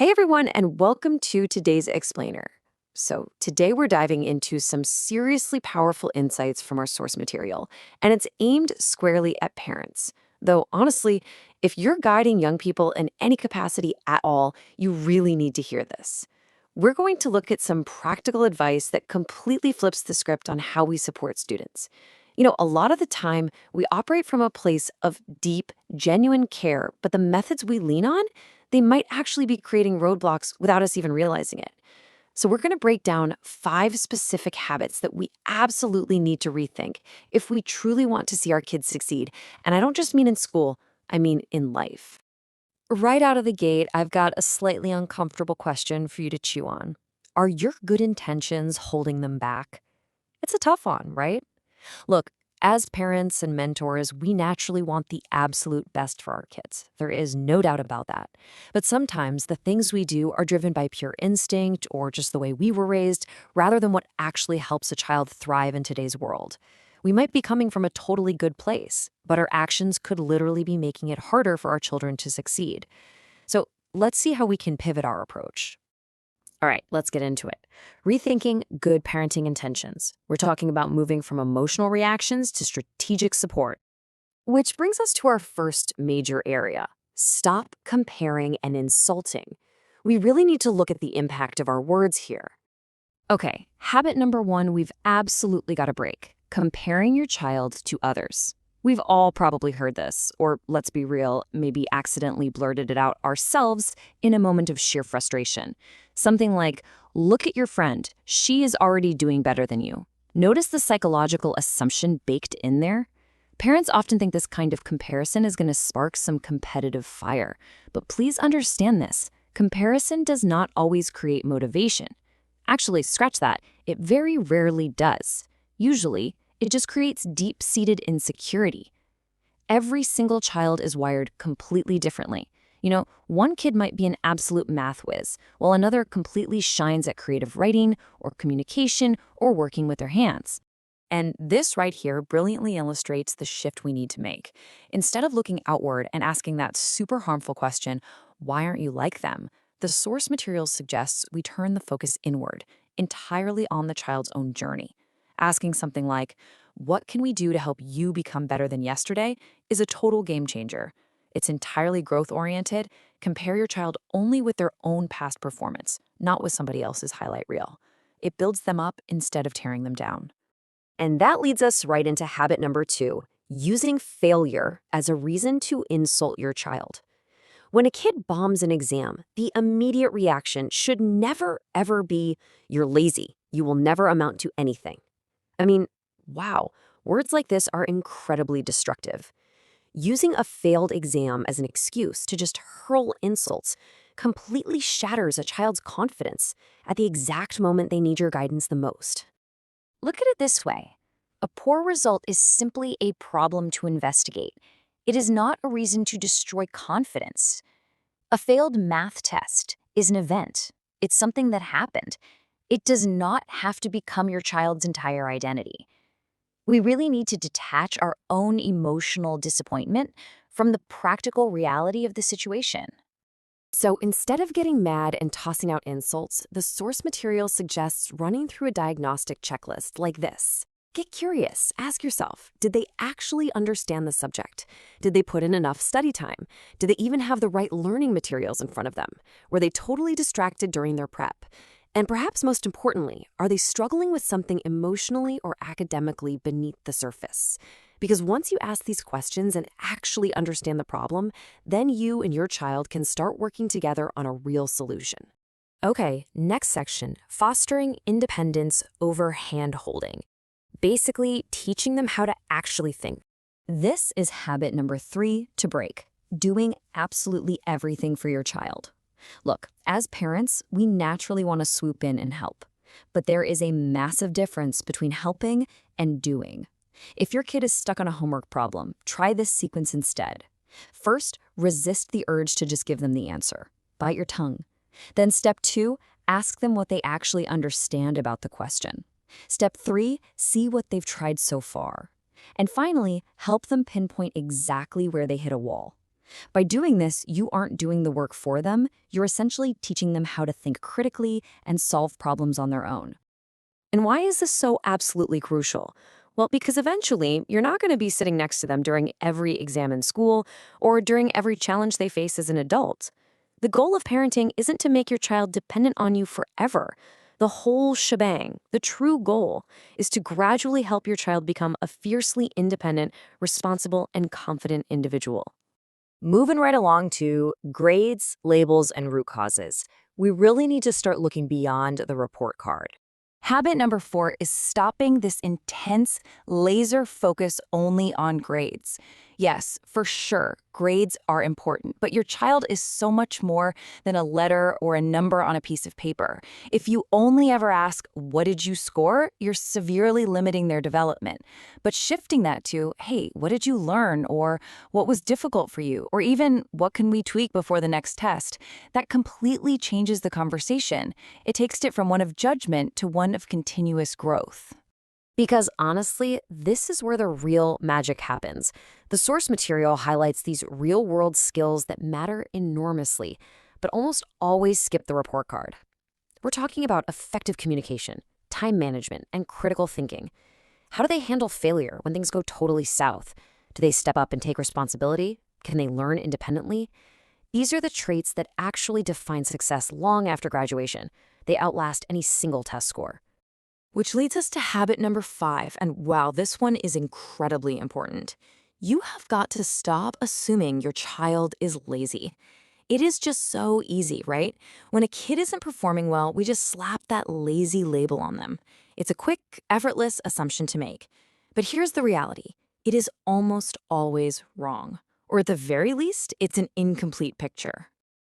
Hey everyone, and welcome to today's Explainer. So, today we're diving into some seriously powerful insights from our source material, and it's aimed squarely at parents. Though, honestly, if you're guiding young people in any capacity at all, you really need to hear this. We're going to look at some practical advice that completely flips the script on how we support students. A lot of the time, we operate from a place of deep, genuine care, but the methods we lean on, they might actually be creating roadblocks without us even realizing it. So, we're going to break down 5 specific habits that we absolutely need to rethink if we truly want to see our kids succeed. And I don't just mean in school, I mean in life. Right out of the gate, I've got a slightly uncomfortable question for you to chew on. Are your good intentions holding them back? It's a tough one, right? Look, as parents and mentors, we naturally want the absolute best for our kids. There is no doubt about that. But sometimes the things we do are driven by pure instinct or just the way we were raised, rather than what actually helps a child thrive in today's world. We might be coming from a totally good place, but our actions could literally be making it harder for our children to succeed. So let's see how we can pivot our approach. All right, let's get into it. Rethinking good parenting intentions. We're talking about moving from emotional reactions to strategic support. Which brings us to our first major area. Stop comparing and insulting. We really need to look at the impact of our words here. Okay, habit number 1 we've absolutely got to break. Comparing your child to others. We've all probably heard this, or let's be real, maybe accidentally blurted it out ourselves in a moment of sheer frustration. Something like, look at your friend, she is already doing better than you. Notice the psychological assumption baked in there? Parents often think this kind of comparison is going to spark some competitive fire. But please understand this, comparison does not always create motivation. Actually, scratch that, it very rarely does. Usually, it just creates deep-seated insecurity. Every single child is wired completely differently. One kid might be an absolute math whiz, while another completely shines at creative writing or communication or working with their hands. And this right here brilliantly illustrates the shift we need to make. Instead of looking outward and asking that super harmful question, why aren't you like them? The source material suggests we turn the focus inward, entirely on the child's own journey. Asking something like, what can we do to help you become better than yesterday, is a total game changer. It's entirely growth-oriented. Compare your child only with their own past performance, not with somebody else's highlight reel. It builds them up instead of tearing them down. And that leads us right into habit number 2, using failure as a reason to insult your child. When a kid bombs an exam, the immediate reaction should never, ever be, you're lazy, you will never amount to anything. I mean, wow, words like this are incredibly destructive. Using a failed exam as an excuse to just hurl insults completely shatters a child's confidence at the exact moment they need your guidance the most. Look at it this way. A poor result is simply a problem to investigate. It is not a reason to destroy confidence. A failed math test is an event. It's something that happened. It does not have to become your child's entire identity. We really need to detach our own emotional disappointment from the practical reality of the situation. So instead of getting mad and tossing out insults, the source material suggests running through a diagnostic checklist like this. Get curious. Ask yourself, did they actually understand the subject? Did they put in enough study time? Did they even have the right learning materials in front of them? Were they totally distracted during their prep? And perhaps most importantly, are they struggling with something emotionally or academically beneath the surface? Because once you ask these questions and actually understand the problem, then you and your child can start working together on a real solution. Okay, next section, fostering independence over hand-holding. Basically, teaching them how to actually think. This is habit number 3 to break, doing absolutely everything for your child. Look, as parents, we naturally want to swoop in and help. But there is a massive difference between helping and doing. If your kid is stuck on a homework problem, try this sequence instead. First, resist the urge to just give them the answer. Bite your tongue. Then step 2, ask them what they actually understand about the question. Step 3, see what they've tried so far. And finally, help them pinpoint exactly where they hit a wall. By doing this, you aren't doing the work for them, you're essentially teaching them how to think critically and solve problems on their own. And why is this so absolutely crucial? Well, because eventually, you're not going to be sitting next to them during every exam in school or during every challenge they face as an adult. The goal of parenting isn't to make your child dependent on you forever. The whole shebang, the true goal, is to gradually help your child become a fiercely independent, responsible, and confident individual. Moving right along to grades, labels, and root causes, we really need to start looking beyond the report card. Habit number 4 is stopping this intense laser focus only on grades. Yes, for sure, grades are important, but your child is so much more than a letter or a number on a piece of paper. If you only ever ask, "What did you score?" you're severely limiting their development. But shifting that to, "Hey, what did you learn?" or "What was difficult for you?" or even, "What can we tweak before the next test?" that completely changes the conversation. It takes it from one of judgment to one of continuous growth. Because honestly, this is where the real magic happens. The source material highlights these real-world skills that matter enormously, but almost always skip the report card. We're talking about effective communication, time management, and critical thinking. How do they handle failure when things go totally south? Do they step up and take responsibility? Can they learn independently? These are the traits that actually define success long after graduation. They outlast any single test score. Which leads us to habit number 5, and wow, this one is incredibly important. You have got to stop assuming your child is lazy. It is just so easy, right? When a kid isn't performing well, we just slap that lazy label on them. It's a quick, effortless assumption to make. But here's the reality. It is almost always wrong. Or at the very least, it's an incomplete picture.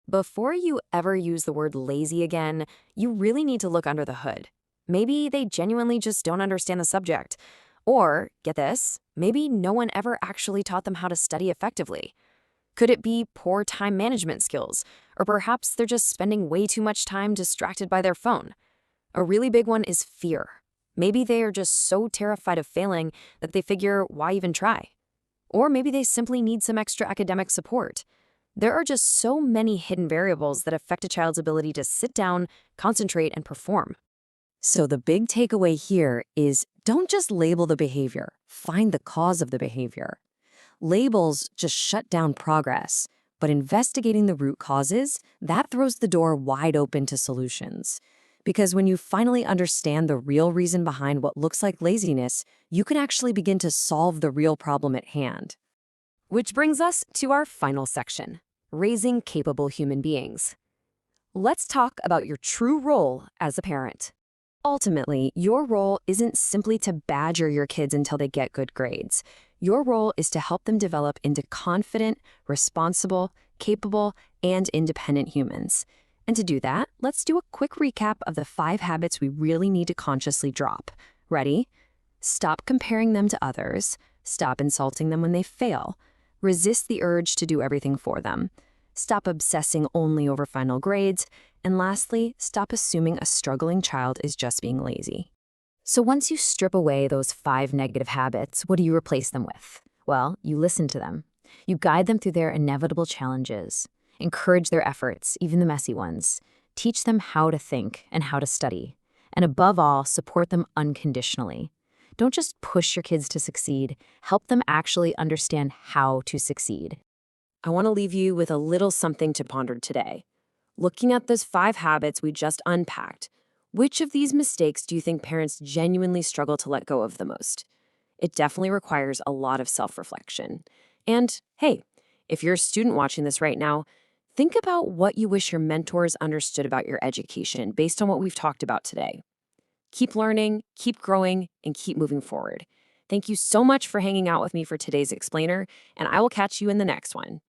Before you ever use the word lazy again, you really need to look under the hood. Maybe they genuinely just don't understand the subject. Or, get this, maybe no one ever actually taught them how to study effectively. Could it be poor time management skills? Or perhaps they're just spending way too much time distracted by their phone? A really big one is fear. Maybe they are just so terrified of failing that they figure, why even try? Or maybe they simply need some extra academic support. There are just so many hidden variables that affect a child's ability to sit down, concentrate, and perform. So the big takeaway here is don't just label the behavior, find the cause of the behavior. Labels just shut down progress, but investigating the root causes, that throws the door wide open to solutions. Because when you finally understand the real reason behind what looks like laziness, you can actually begin to solve the real problem at hand. Which brings us to our final section, raising capable human beings. Let's talk about your true role as a parent. Ultimately, your role isn't simply to badger your kids until they get good grades. Your role is to help them develop into confident, responsible, capable, and independent humans. And to do that, let's do a quick recap of the 5 habits we really need to consciously drop. Ready? Stop comparing them to others. Stop insulting them when they fail. Resist the urge to do everything for them. Stop obsessing only over final grades. And lastly, stop assuming a struggling child is just being lazy. So once you strip away those 5 negative habits, what do you replace them with? Well, you listen to them. You guide them through their inevitable challenges. Encourage their efforts, even the messy ones. Teach them how to think and how to study. And above all, support them unconditionally. Don't just push your kids to succeed. Help them actually understand how to succeed. I want to leave you with a little something to ponder today. Looking at those 5 habits we just unpacked, which of these mistakes do you think parents genuinely struggle to let go of the most? It definitely requires a lot of self-reflection. And hey, if you're a student watching this right now, think about what you wish your mentors understood about your education based on what we've talked about today. Keep learning, keep growing, and keep moving forward. Thank you so much for hanging out with me for today's explainer, and I will catch you in the next one.